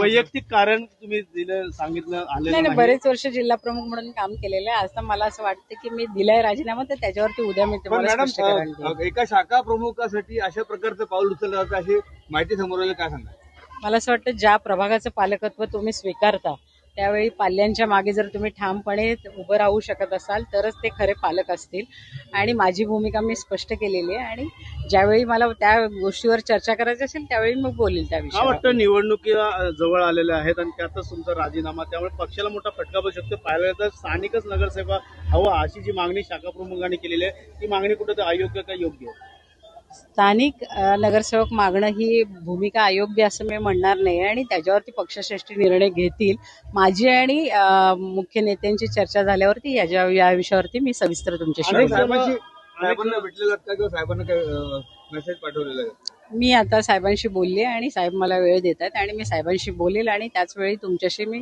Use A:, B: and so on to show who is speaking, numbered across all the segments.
A: वैयक्तिक कारण तुम्ही दिलं सांगितलं आलेलं
B: नाही, बरेच वर्ष जिल्हा प्रमुख म्हणून काम केलेलं आहे. आता मला असं वाटतं की मी दिलाय राजीनामा, तर त्याच्यावरती उद्या मी तुम्हाला स्पष्टीकरण देईन.
A: मॅडम, एका शाखा प्रमुखासाठी अशा प्रकारचं पाऊल उचललं जातं अशी माहिती समोर आली, काय सांगा?
B: मला असं वाटतं ज्या प्रभागाचं पालकत्व तुम्ही स्वीकारता त्यावेळी पाल्यांच्या मागे जर तुम्ही ठामपणे उभं राहू शकत असाल तरच ते खरे पालक असतील. आणि माझी भूमिका मी स्पष्ट केलेली आहे आणि ज्यावेळी मला त्या गोष्टीवर चर्चा करायची असेल त्यावेळी मग बोलेल त्या विषयावर.
A: वाटतं निवडणुकीला जवळ आलेल्या आहेत आणि त्यातच तुमचा राजीनामा, त्यामुळे पक्षाला मोठा फटका बसू शकतो. पाहिलं तर स्थानिकच नगरसेवक हवा अशी जी मागणी शाखा प्रमुखांनी केलेली आहे, ती मागणी कुठं अयोग्य का योग्य आहे?
B: स्थानिक नगरसेवक मागणं ही भूमिका अयोग्य असं मी म्हणणार नाही आणि त्याच्यावरती पक्षश्रेष्ठी निर्णय घेतील. माझी आणि मुख्य नेत्यांची चर्चा झाल्यावरती या विषयावरती मी सविस्तर तुमच्याशी बोलेन.
A: साहेबांना भेटले जात का किंवा साहेबांना काय मेसेज पाठवलेला आहे?
B: मी आता साहेबांशी बोलले आणि साहेब मला वेळ देत आहेत आणि मी साहेबांशी बोलेल आणि त्याच वेळी तुमच्याशी मी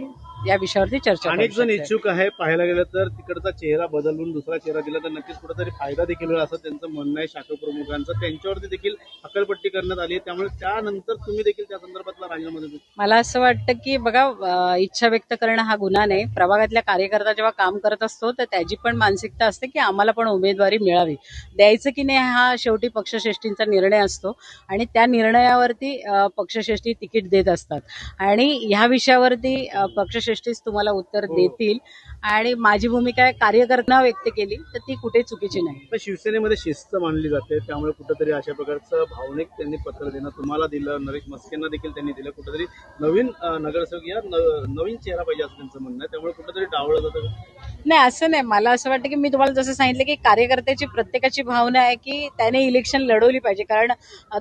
B: या विषयावरती चर्चा करेन.
A: अनेक जण इच्छुक आहे, पाहायला गेलं तर तिकडचा चेहरा बदलून दुसरा चेहरा दिला तर नक्कीच कुठेतरी फायदा देखील होईल असं त्यांचं म्हणणं आहे. शाखा प्रमुखांचं त्यांच्यावरती देखील हकालपट्टी करण्यात आली आहे, त्यामुळे त्यानंतर तुम्ही देखील त्या संदर्भातला राजीनामा देतो.
B: मला असं वाटतं की बघा, इच्छा व्यक्त करणं हा गुन्हा नाही. प्रभागातल्या कार्यकर्ता जेव्हा काम करत असतो तर त्याची पण मानसिकता असते की आम्हाला पण उमेदवारी मिळावी. द्यायचं की नाही हा शेवटी पक्षश्रेष्ठींचा निर्णय असतो आणि त्या निर्णयावरती पक्षश्रेष्ठी तिकीट देत असतात आणि ह्या विषयावरती पक्षश्रेष्ठीच तुम्हाला उत्तर देतील. आणि माझी भूमिका कार्यकर्त्यांना व्यक्त केली तर ती कुठे चुकीची नाही.
A: पण शिवसेनेमध्ये शिस्त मानली जाते, त्यामुळे कुठेतरी अशा प्रकारचं भावनिक त्यांनी पत्र देणं तुम्हाला दिलं, नरेश मस्केंना देखील त्यांनी दिलं. कुठेतरी नवीन नगरसेवक या नवीन चेहरा पाहिजे असं त्यांचं म्हणणं आहे, त्यामुळे कुठेतरी डावळलं जातं.
B: नाही, असं नाही. मला असं वाटतं की मी तुम्हाला जसं सांगितलं की कार्यकर्त्याची प्रत्येकाची भावना आहे की त्याने इलेक्शन लढवली पाहिजे. कारण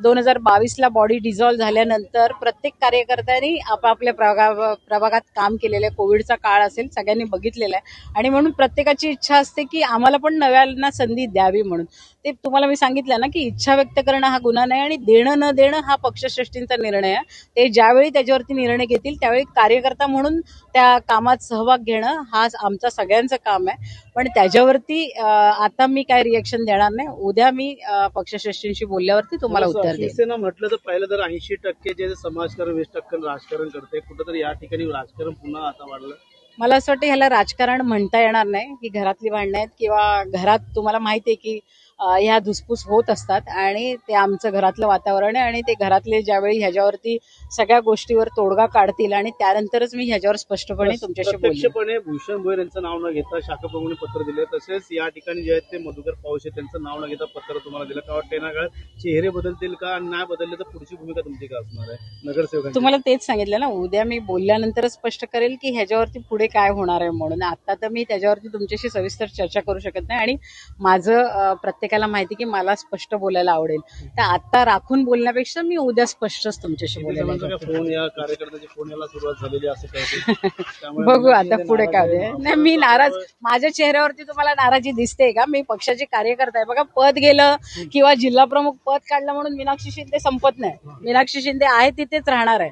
B: 2022ला बॉडी डिझॉल्व्ह झाल्यानंतर प्रत्येक कार्यकर्त्यांनी आपापल्या प्रभागात काम केलेलं आहे. कोविडचा काळ असेल, सगळ्यांनी बघितलेला आहे आणि म्हणून प्रत्येकाची इच्छा असते की आम्हाला पण नव्यांना संधी द्यावी. म्हणून ते तुम्हाला मी सांगितलं ना की इच्छा व्यक्त करणं हा गुन्हा नाही आणि देणं न देणं हा पक्षश्रेष्ठींचा निर्णय आहे. ते ज्यावेळी त्याच्यावरती निर्णय घेतील त्यावेळी कार्यकर्ता म्हणून त्या कामात सहभाग घेणं हा आमचा सगळ्यांचं काम आहे. पण त्याच्यावरती आता मी काय रिएक्शन देणार नाही. उद्या मी पक्षश्रेष्ठींशी बोलल्यावरती तुम्हाला उत्तर देईन.
A: शिवसेना म्हटलं तर पहिलं तर 80% जे समाजकारण 20% राजकारण करते, कुठेतरी या ठिकाणी राजकारण पुन्हा आता वाढलं.
B: मला असं वाटतं ह्याला राजकारण म्हणता येणार नाही. ही घरातली भांडणं आहेत किंवा घरात तुम्हाला माहिती आहे की ह्या धुसफूस होत असतात आणि ते आमचं घरातलं वातावरण आहे आणि ते घरातले ज्यावेळी ह्याच्यावरती सगळ्या गोष्टीवर तोडगा काढतील आणि त्यानंतरच मी ह्याच्यावर स्पष्टपणे तुमच्याशी बोलेन.
A: प्रत्यक्षपणे भूषण भोयर यांचं नाव न घेता शाखा प्रमुखांनी पत्र दिले, तसेच या ठिकाणी जे आहेत ते मधुकर पावशे त्यांचं नाव न घेता पत्र तुम्हाला दिलं. का वाटतं येणार काळात चेहरे बदलतील का, नाही बदलले तर पुढची भूमिका तुमची काय असणार आहे नगरसेवकांची?
B: तुम्हाला तेच सांगितलं ना, उद्या मी बोलल्यानंतरच स्पष्ट करेल की ह्याच्यावरती पुढे काय होणार आहे म्हणून. आता तर मी त्याच्यावरती तुमच्याशी सविस्तर चर्चा करू शकत नाही आणि माझं प्रत्येकाला माहिती की मला स्पष्ट बोलायला आवडेल. तर आता राखून बोलण्यापेक्षा मी उद्या स्पष्टच तुमच्याशी बोलेल.
A: फोन या कार्यकर्त्याचे फोन यायला सुरुवात झालेली असं काय?
B: बघू आता पुढे काय होते. नाही, मी नाराज, माझ्या चेहऱ्यावरती तुम्हाला नाराजी दिसते का? मी पक्षाची कार्यकर्ता आहे. बघा, पद गेलं किंवा जिल्हा प्रमुख पद काढलं म्हणून मीनाक्षी शिंदे संपत नाही. मीनाक्षी शिंदे आहे तिथेच राहणार आहे.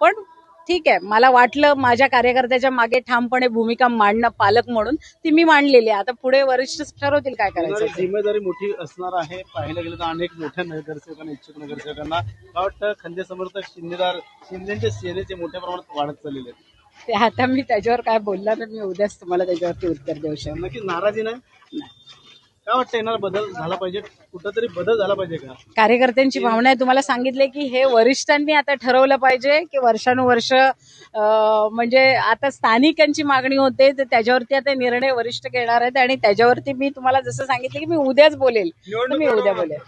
B: पण ठीक आहे, मला वाटलं माझ्या कार्यकर्त्याच्या मागे ठामपणे भूमिका मांडणं पालक म्हणून ती मी मांडलेली आहे. आता पुढे वरिष्ठ ठरवतील काय करायचं.
A: जिम्मेदारी मोठी असणार आहे. पाहिलं गेलं तर अनेक मोठ्या नगरसेवकांना, इच्छुक नगरसेवकांना काय वाटतं, खंदे समर्थक शिंदेच्या सेनेचे मोठ्या प्रमाणात वाढत चाललेले आहेत.
B: ते आता मी त्याच्यावर काय बोलला तर मी उद्याच तुम्हाला त्याच्यावरती उत्तर देऊ शकतो.
A: नक्कीच नाराजी नाही. काय वाटतं, येणार बदल झाला पाहिजे, कुठंतरी बदल झाला पाहिजे का?
B: कार्यकर्त्यांची भावना आहे. तुम्हाला सांगितले की हे वरिष्ठांनी आता ठरवलं पाहिजे की वर्षानुवर्ष म्हणजे आता स्थानिकांची मागणी होते तर त्याच्यावरती आता निर्णय वरिष्ठ घेणार आहेत आणि त्याच्यावरती मी तुम्हाला जसं सांगितलं की मी उद्याच बोलेल, मी उद्या बोलेल.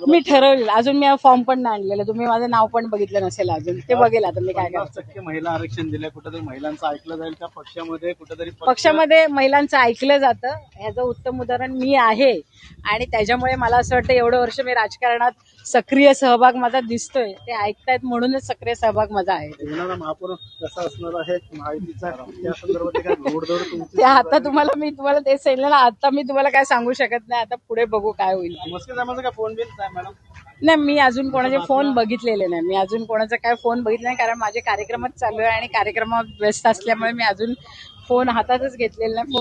B: मी ठरवलेलं, अजून मी फॉर्म पण नाही आणलेला. तुम्ही माझं नाव पण बघितलं नसेल अजून, ते बघेल आता मी काय करायचं.
A: 50% महिला आरक्षण दिलंय, कुठेतरी महिलांचं ऐकलं जाईल त्या पक्षामध्ये, कुठेतरी
B: पक्षामध्ये महिलांचं ऐकलं जातं. ह्याचं उत्तम उदाहरण मी आहे आणि त्याच्यामुळे मला असं वाटतं एवढं वर्ष मी राजकारणात सक्रिय सहभाग माझा दिसतोय. ते ऐकतायत म्हणूनच सक्रिय सहभाग माझा आहे.
A: येणारा महापौर कसा असणार आहे माहितीचा त्या संदर्भात काय घोडदौड
B: ते आता तुम्हाला मी तेच सांगितलं ना, आता मी तुम्हाला काय सांगू शकत नाही. आता पुढे बघू काय होईल.
A: मस्के साहेबांचा काय फोन बिल आहे मॅडम?
B: नाही, मी अजून कोणाचे फोन बघितलेले नाही. मी अजून कोणाचा काय फोन बघितला नाही कारण माझे कार्यक्रमच चालू आहे आणि कार्यक्रमात व्यस्त असल्यामुळे मी अजून फोन हातातच घेतलेला नाही.